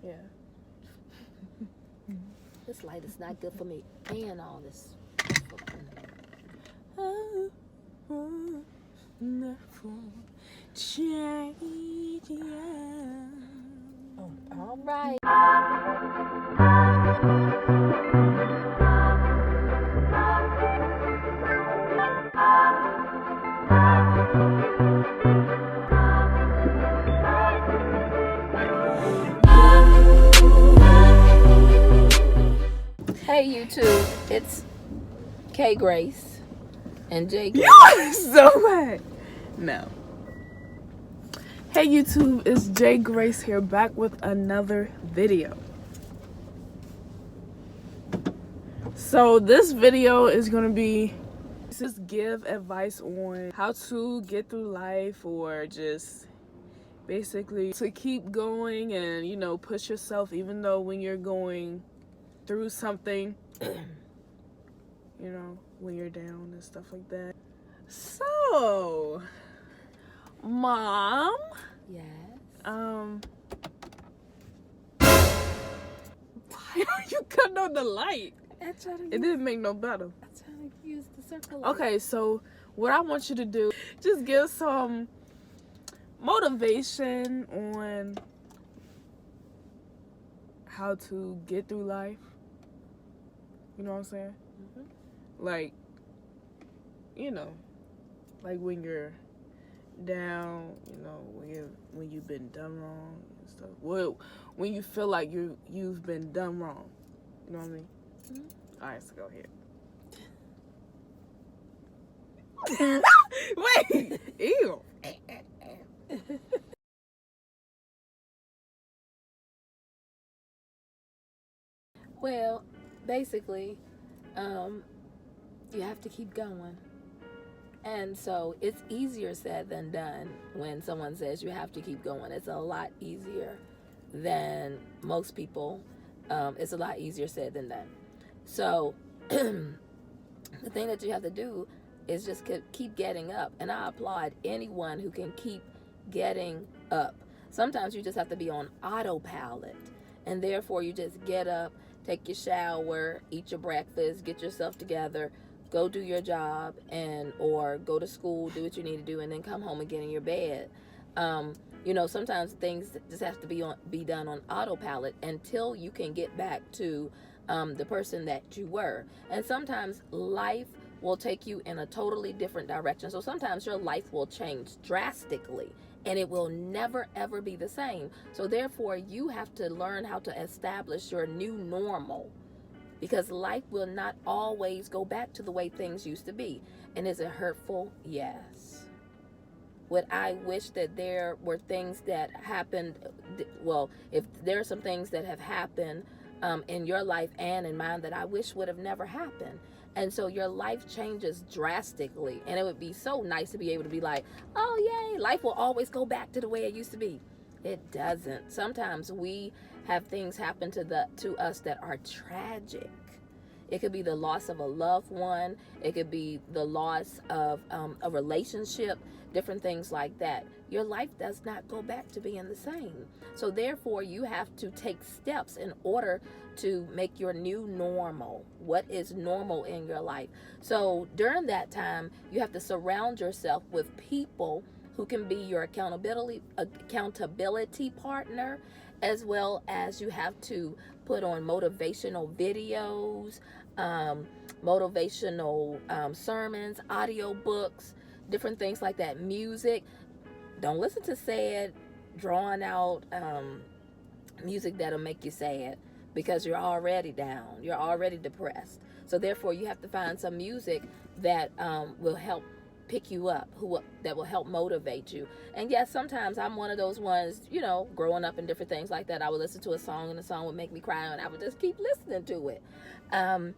Yeah. This light is not good for me. And all this. Oh, all right. Hey YouTube, it's K Grace and J Grace. You so bad. No. Hey YouTube, it's J Grace here, back with another video. So this video is gonna be just give advice on how to get through life, or just basically to keep going and, you know, push yourself even though when you're going through something, you know, when you're down and stuff like that. So, Mom. Yes. Why are you cutting on the light? It didn't make no better. I'm trying to use the circle. Okay, so what I want you to do, just give some motivation on how to get through life. You know what I'm saying? Mm-hmm. Like, you know, like when you're down, you know, when you've been done wrong and stuff. Well, when you feel like you've been done wrong. You know what I mean? Mm-hmm. All right, so go ahead. Wait, ew. Well, basically, you have to keep going. And so it's easier said than done when someone says you have to keep going. It's a lot easier than most people. It's a lot easier said than done. So the thing that you have to do is just keep getting up. And I applaud anyone who can keep getting up. Sometimes you just have to be on autopilot. And therefore you just get up, take your shower, eat your breakfast, get yourself together, go do your job, or go to school, do what you need to do, and then come home and get in your bed. You know, sometimes things just have to be done on autopilot until you can get back to the person that you were. And sometimes life will take you in a totally different direction. So sometimes your life will change drastically, and it will never ever be the same. So therefore you have to learn how to establish your new normal, because life will not always go back to the way things used to be. And is it hurtful? Yes. Would I wish that there were things that happened? Well, if there are some things that have happened in your life and in mine that I wish would have never happened. And so your life changes drastically. And it would be so nice to be able to be like, oh, yay, life will always go back to the way it used to be. It doesn't. Sometimes we have things happen to us that are tragic. It could be the loss of a loved one. It could be the loss of a relationship, different things like that. Your life does not go back to being the same. So therefore, you have to take steps in order to make your new normal. What is normal in your life? So during that time, you have to surround yourself with people who can be your accountability partner, as well as you have to put on motivational videos, motivational sermons, audio books, different things like that. Music. Don't listen to sad, drawn out music that'll make you sad, because you're already down. You're already depressed. So therefore, you have to find some music that will help pick you up, that will help motivate you. And yes, sometimes I'm one of those ones, you know, growing up and different things like that, I would listen to a song and the song would make me cry, and I would just keep listening to it. And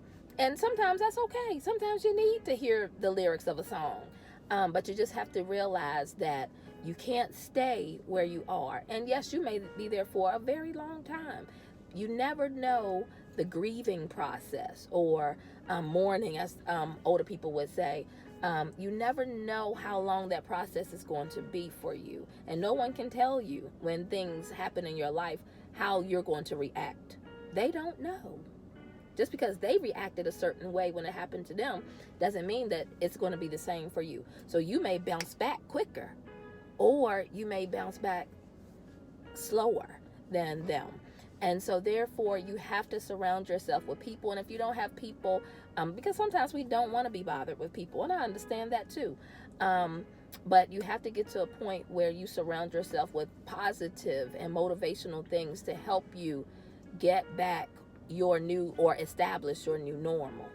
sometimes that's okay. Sometimes you need to hear the lyrics of a song. But you just have to realize that you can't stay where you are. And yes, you may be there for a very long time. You never know the grieving process, or mourning, as older people would say. You never know how long that process is going to be for you. And no one can tell you when things happen in your life how you're going to react. They don't know. Just because they reacted a certain way when it happened to them doesn't mean that it's going to be the same for you. So you may bounce back quicker, or you may bounce back slower than them. And so therefore you have to surround yourself with people. And if you don't have people, because sometimes we don't want to be bothered with people, and I understand that too, but you have to get to a point where you surround yourself with positive and motivational things to help you get back your new, or establish your new normal.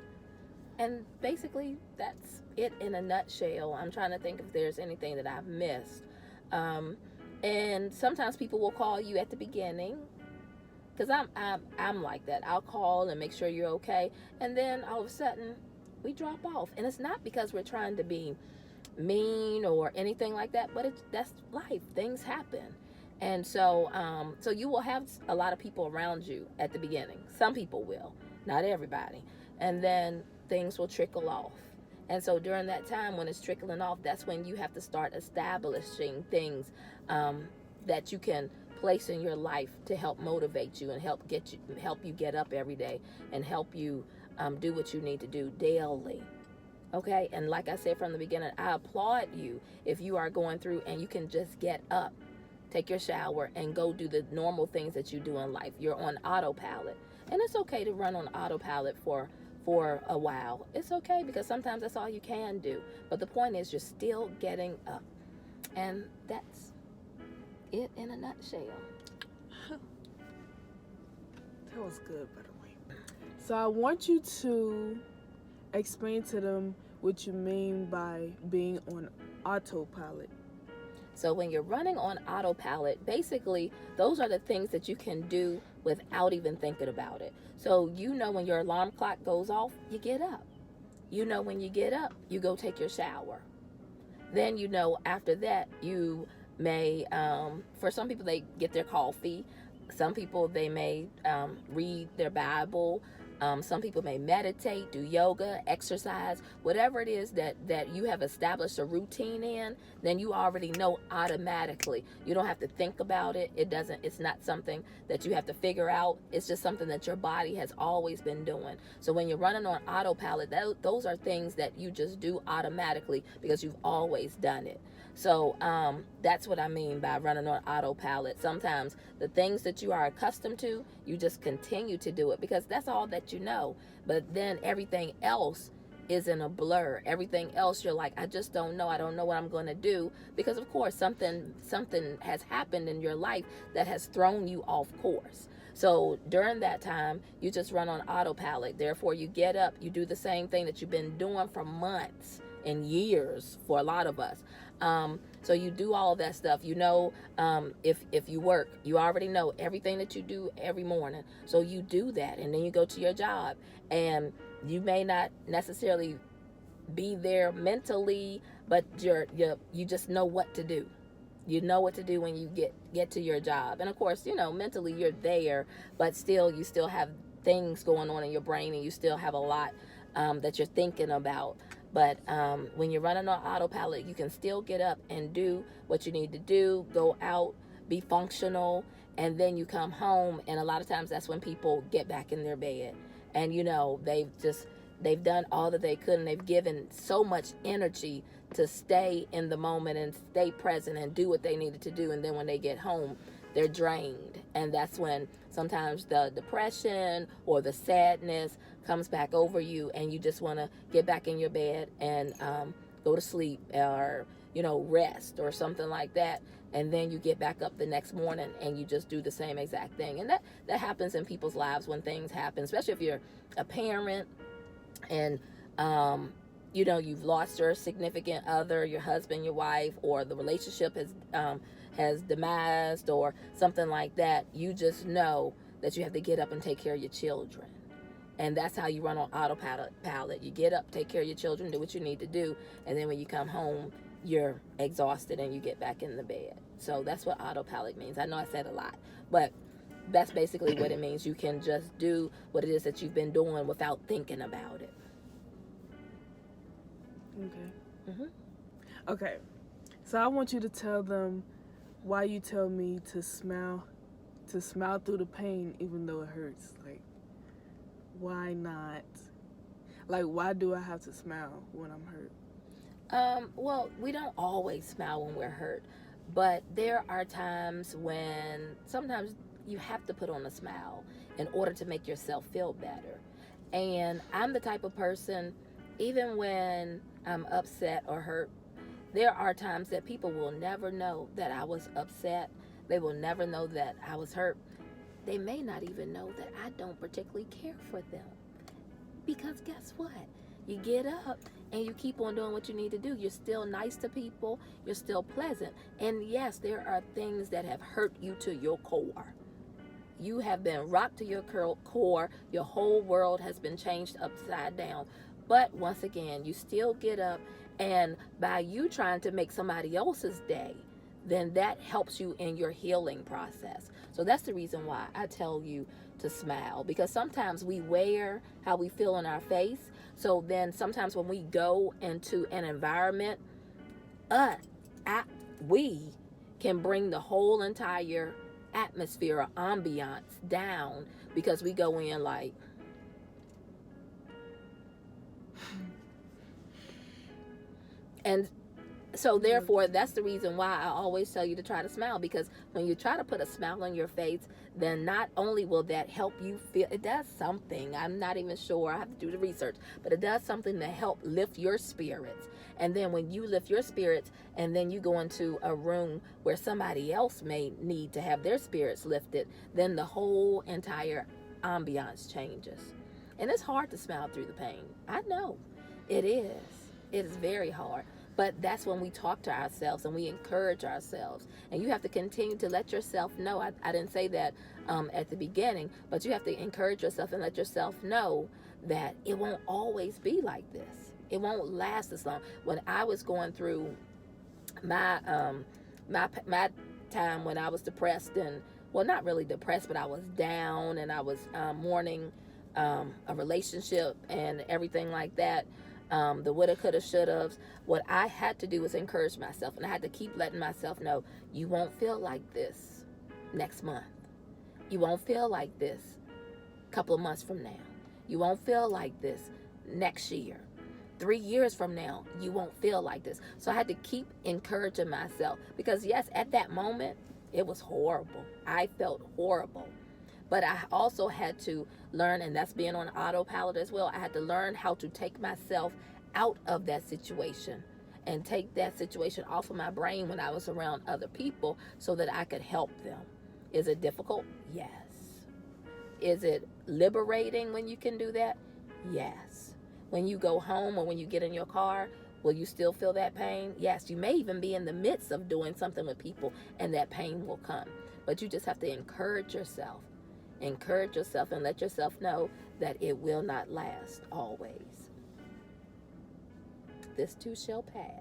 And basically that's it in a nutshell. I'm trying to think if there's anything that I've missed. And sometimes people will call you at the beginning, because I'm like that. I'll call and make sure you're okay, and then all of a sudden we drop off. And it's not because we're trying to be mean or anything like that, but that's life. Things happen. And so so you will have a lot of people around you at the beginning. Some people will, not everybody. And then things will trickle off. And so during that time when it's trickling off, that's when you have to start establishing things that you can place in your life to help motivate you and help you get up every day, and help you do what you need to do daily. Okay? And like I said from the beginning, I applaud you if you are going through and you can just get up, take your shower, and go do the normal things that you do in life. You're on autopilot. And it's okay to run on autopilot for a while. It's okay, because sometimes that's all you can do. But the point is, you're still getting up. And that's it in a nutshell. That was good, by the way. So I want you to explain to them what you mean by being on autopilot. So when you're running on autopilot, basically those are the things that you can do without even thinking about it. So you know when your alarm clock goes off, you get up. You know when you get up, you go take your shower. Then you know after that you may, for some people they get their coffee. Some people they may read their Bible. Some people may meditate, do yoga, exercise, whatever it is that you have established a routine in, then you already know automatically. You don't have to think about it. It's not something that you have to figure out. It's just something that your body has always been doing. So when you're running on autopilot, those are things that you just do automatically because you've always done it. So that's what I mean by running on autopilot. Sometimes the things that you are accustomed to, you just continue to do it because that's all that you know. But then everything else is in a blur. Everything else, you're like, I just don't know. I don't know what I'm going to do. Because, of course, something has happened in your life that has thrown you off course. So during that time, you just run on autopilot. Therefore, you get up, you do the same thing that you've been doing for months and years for a lot of us. So you do all of that stuff. You know, if you work, you already know everything that you do every morning. So you do that, and then you go to your job, and you may not necessarily be there mentally, but you just know what to do. You know what to do when you get to your job. And of course, you know, mentally you're there, but still you still have things going on in your brain, and you still have a lot that you're thinking about. But when you're running on autopilot, you can still get up and do what you need to do, go out, be functional, and then you come home. And a lot of times that's when people get back in their bed. And, you know, they've done all that they could, and they've given so much energy to stay in the moment and stay present and do what they needed to do. And then when they get home, they're drained. And that's when sometimes the depression or the sadness comes back over you, and you just want to get back in your bed and go to sleep, or, you know, rest or something like that. And then you get back up the next morning and you just do the same exact thing. And that happens in people's lives when things happen, especially if you're a parent and you know, you've lost your significant other, your husband, your wife, or the relationship has demised or something like that. You just know that you have to get up and take care of your children. And that's how you run on autopilot. You get up, take care of your children, do what you need to do, and then when you come home, you're exhausted and you get back in the bed. So that's what autopilot means. I know I said a lot, but that's basically what it means. You can just do what it is that you've been doing without thinking about it. Okay. Mm-hmm. Okay. So I want you to tell them why you tell me to smile to smile through the pain even though it hurts. Like, why not? Like, why do I have to smile when I'm hurt? Well, we don't always smile when we're hurt, but there are times when sometimes you have to put on a smile in order to make yourself feel better. And I'm the type of person, even when I'm upset or hurt, there are times that people will never know that I was upset. They will never know that I was hurt. They may not even know that I don't particularly care for them. Because guess what? You get up and you keep on doing what you need to do. You're still nice to people. You're still pleasant. And yes, there are things that have hurt you to your core. You have been rocked to your core. Your whole world has been changed upside down. But once again, you still get up, and by you trying to make somebody else's day, then that helps you in your healing process. So that's the reason why I tell you to smile, because sometimes we wear how we feel on our face. So then sometimes when we go into an environment, we can bring the whole entire atmosphere or ambiance down, because we go in like, and so therefore that's the reason why I always tell you to try to smile, because when you try to put a smile on your face, then not only will that help you feel, it does something, I'm not even sure, I have to do the research, but it does something to help lift your spirits. And then when you lift your spirits and then you go into a room where somebody else may need to have their spirits lifted, then the whole entire ambiance changes. And it's hard to smile through the pain. I know it is. It is very hard. But that's when we talk to ourselves and we encourage ourselves. And you have to continue to let yourself know. I didn't say that at the beginning, but you have to encourage yourself and let yourself know that it won't always be like this. It won't last as long. When I was going through my time when I was depressed, and well, not really depressed, but I was down and I was mourning a relationship and everything like that. The woulda, coulda, shoulda. What I had to do was encourage myself, and I had to keep letting myself know, you won't feel like this next month. You won't feel like this a couple of months from now. You won't feel like this next year. 3 years from now, you won't feel like this. So I had to keep encouraging myself, because yes, at that moment, it was horrible. I felt horrible. But I also had to learn, and that's being on autopilot as well, I had to learn how to take myself out of that situation and take that situation off of my brain when I was around other people so that I could help them. Is it difficult? Yes. Is it liberating when you can do that? Yes. When you go home or when you get in your car, will you still feel that pain? Yes. You may even be in the midst of doing something with people and that pain will come. But you just have to encourage yourself. Encourage yourself and let yourself know that it will not last always. This too shall pass.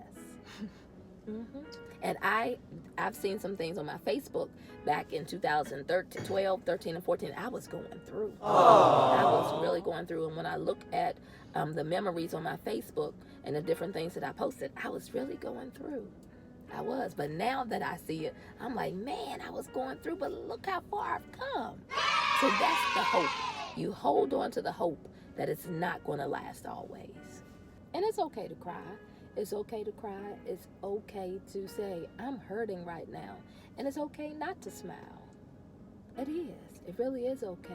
And I've seen some things on my Facebook back in 2013, 12, 13, and 14. I was going through. Aww. I was really going through. And when I look at the memories on my Facebook and the different things that I posted, I was really going through. I was. But now that I see it, I'm like, man, I was going through, but look how far I've come. So that's the hope. You hold on to the hope that it's not going to last always. And it's okay to cry. It's okay to cry. It's okay to say, I'm hurting right now. And it's okay not to smile. It is. It really is okay.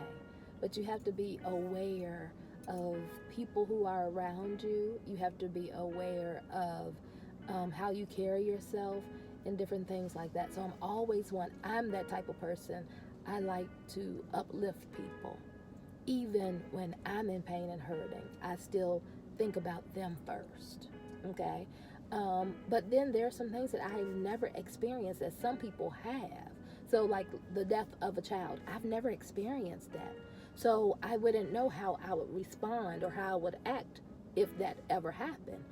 But you have to be aware of people who are around you. You have to be aware of how you carry yourself and different things like that. So I'm that type of person. I like to uplift people. Even when I'm in pain and hurting, I still think about them first. Okay? But then there are some things that I have never experienced that some people have. So like the death of a child, I've never experienced that. So I wouldn't know how I would respond or how I would act if that ever happened.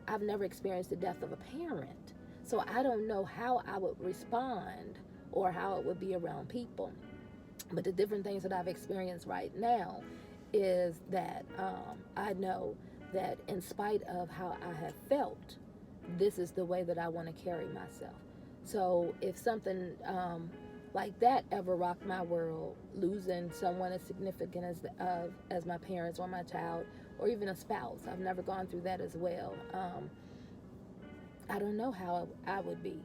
I've never experienced the death of a parent. So I don't know how I would respond or how it would be around people. But the different things that I've experienced right now is that I know that in spite of how I have felt, this is the way that I want to carry myself. So if something like that ever rocked my world, losing someone as significant as my parents or my child or even a spouse. I've never gone through that as well. I don't know how I would be.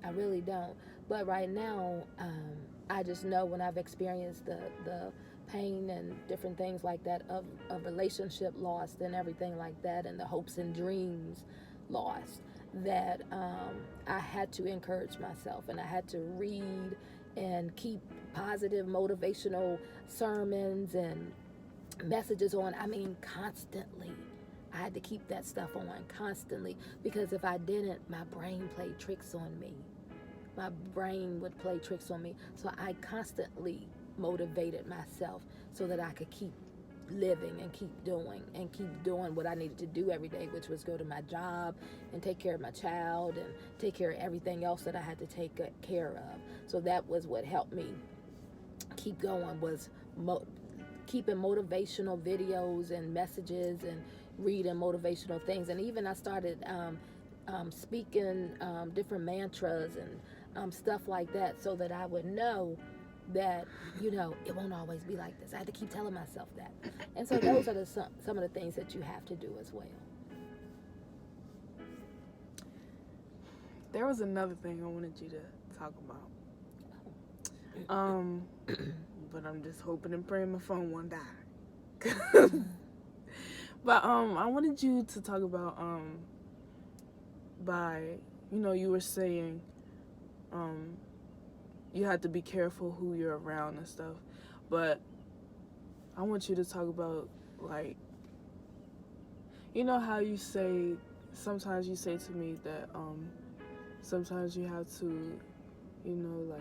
I really don't. But right now, I just know when I've experienced the pain and different things like that of relationship lost and everything like that, and the hopes and dreams lost, that I had to encourage myself, and I had to read and keep positive motivational sermons and messages on. I mean, constantly. I had to keep that stuff on constantly, because if I didn't, my brain played tricks on me. My brain would play tricks on me. So I constantly motivated myself so that I could keep living and keep doing what I needed to do every day, which was go to my job and take care of my child and take care of everything else that I had to take care of. So that was what helped me keep going, was keeping motivational videos and messages and reading motivational things. And even I started speaking different mantras and stuff like that, so that I would know that, you know, it won't always be like this. I had to keep telling myself that. And so those are some of the things that you have to do as well. There was another thing I wanted you to talk about. But I'm just hoping and praying my phone won't die. But I wanted you to talk about you were saying you had to be careful who you're around and stuff, but I want you to talk about, like, you know how you say, sometimes you say to me that sometimes you have to, like,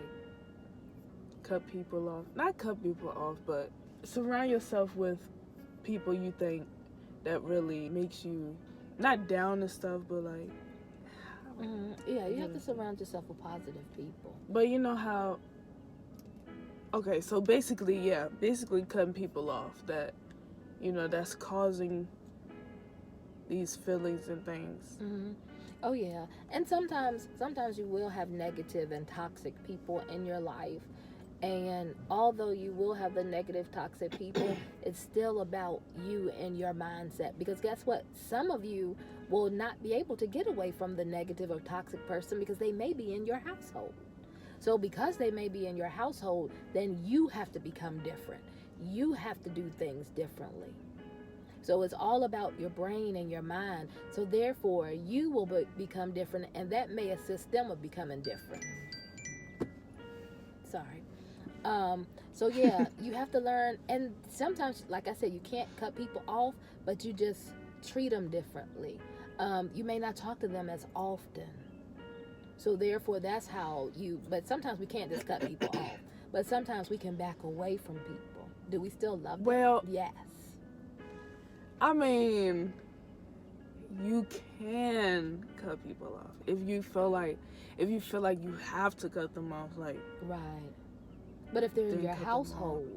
not cut people off, but surround yourself with people you think that really makes you not down and stuff, but like, yeah, you have to surround yourself with positive people. But you know how, okay, so basically cutting people off that, that's causing these feelings and things. Oh yeah, and sometimes you will have negative and toxic people in your life. And although you will have the negative, toxic people, it's still about you and your mindset. Because guess what? Some of you will not be able to get away from the negative or toxic person because they may be in your household. So because they may be in your household, then you have to become different. You have to do things differently. So it's all about your brain and your mind. So therefore, you will become different, and that may assist them with becoming different. Sorry. So yeah, you have to learn, and sometimes, like I said, you can't cut people off, but you just treat them differently. You may not talk to them as often. So therefore, that's how but sometimes we can't just cut people off, but sometimes we can back away from people. Do we still love them? Well, yes. I mean, you can cut people off if you feel like you have to cut them off, like, right. But if they're in your household,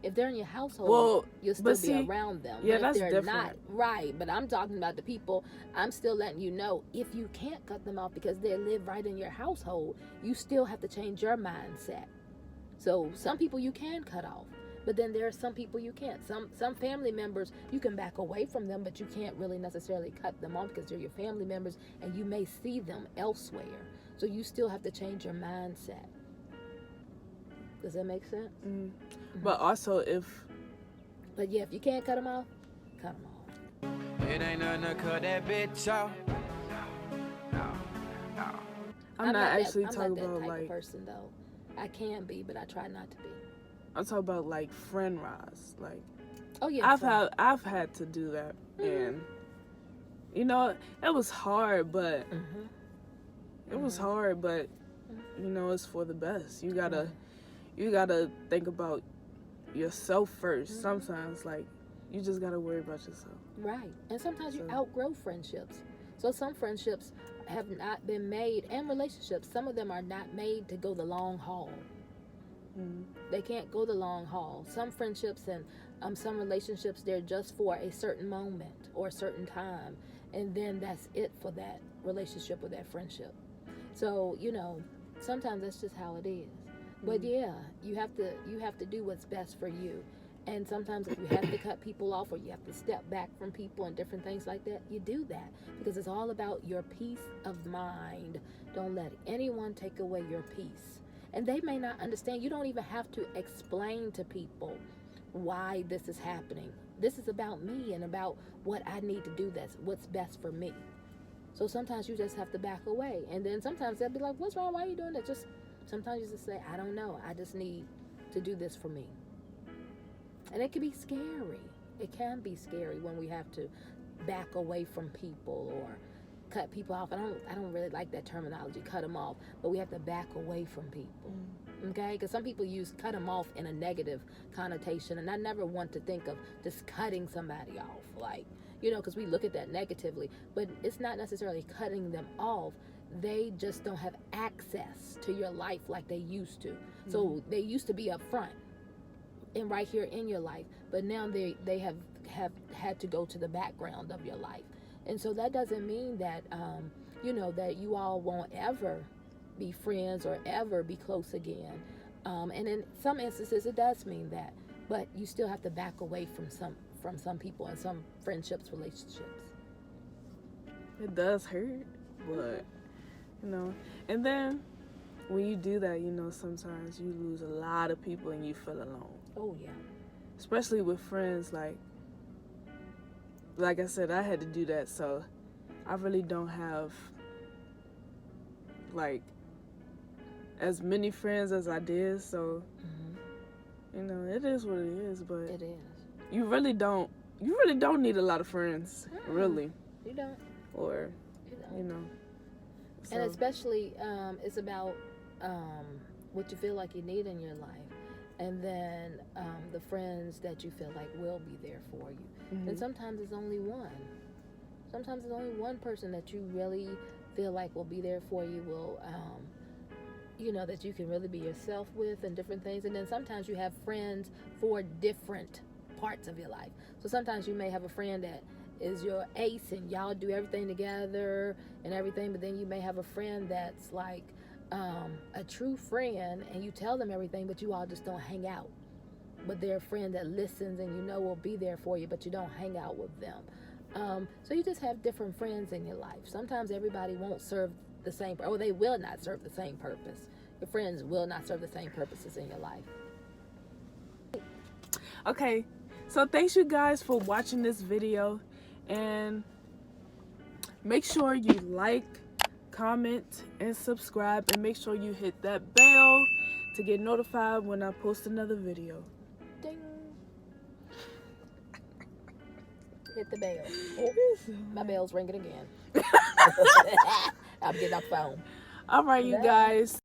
well, you'll still be around them. Yeah, but that's if they're different. Not, right, but I'm talking about the people, I'm still letting you know, if you can't cut them off because they live right in your household, you still have to change your mindset. So some people you can cut off, but then there are some people you can't. Some family members, you can back away from them, but you can't really necessarily cut them off because they're your family members and you may see them elsewhere. So you still have to change your mindset. Does that make sense? But also But yeah, if you can't cut them off, cut them off. It ain't nothing to cut that bitch off. I'm not actually talking that about, type like, of person though. I can be, but I try not to be. I'm talking about, like, friend rise. Like, oh yeah, I've had to do that, and it was hard, but it was hard, but it's for the best. You gotta think about yourself first. Sometimes, like, you just gotta worry about yourself. Right. And sometimes you outgrow friendships. So some friendships have not been made, and relationships, some of them are not made to go the long haul. They can't go the long haul. Some friendships and some relationships, they're just for a certain moment or a certain time, and then that's it for that relationship or that friendship. So sometimes that's just how it is. But yeah, you have to do what's best for you. And sometimes if you have to cut people off or you have to step back from people and different things like that, you do that because it's all about your peace of mind. Don't let anyone take away your peace. And they may not understand. You don't even have to explain to people why this is happening. This is about me and about what I need to do, that's what's best for me. So sometimes you just have to back away. And then sometimes they'll be like, what's wrong? Why are you doing that? Sometimes you just say, I don't know. I just need to do this for me. And it can be scary. It can be scary when we have to back away from people or cut people off. I don't really like that terminology, cut them off. But we have to back away from people. Okay? Because some people use cut them off in a negative connotation. And I never want to think of just cutting somebody off. Like, because we look at that negatively. But it's not necessarily cutting them off. They just don't have access to your life like they used to. So they used to be up front and right here in your life, but now they have had to go to the background of your life. And so that doesn't mean that that you all won't ever be friends or ever be close again. And in some instances it does mean that, but you still have to back away from some people and some friendships, relationships. It does hurt, but and then when you do that, sometimes you lose a lot of people and you feel alone. Oh yeah. Especially with friends, like I said, I had to do that, so I really don't have as many friends as I did, so it is what it is, but it is. You really don't need a lot of friends, really. You don't. Or so. And especially it's about what you feel like you need in your life. And then the friends that you feel like will be there for you. And sometimes it's only one. Sometimes it's only one person that you really feel like will be there for you, will, that you can really be yourself with and different things. And then sometimes you have friends for different parts of your life. So sometimes you may have a friend that is your ace and y'all do everything together and everything. But then you may have a friend that's like, a true friend and you tell them everything, but you all just don't hang out. But they're a friend that listens and will be there for you, but you don't hang out with them. So you just have different friends in your life. Sometimes everybody won't serve the same, or they will not serve the same purpose. Your friends will not serve the same purposes in your life. Okay, so thanks you guys for watching this video, and make sure you like, comment, and subscribe, and make sure you hit that bell to get notified when I post another video. Ding. Hit the bell. Oh, my bell's ringing again. I'm getting off phone. All right, you guys.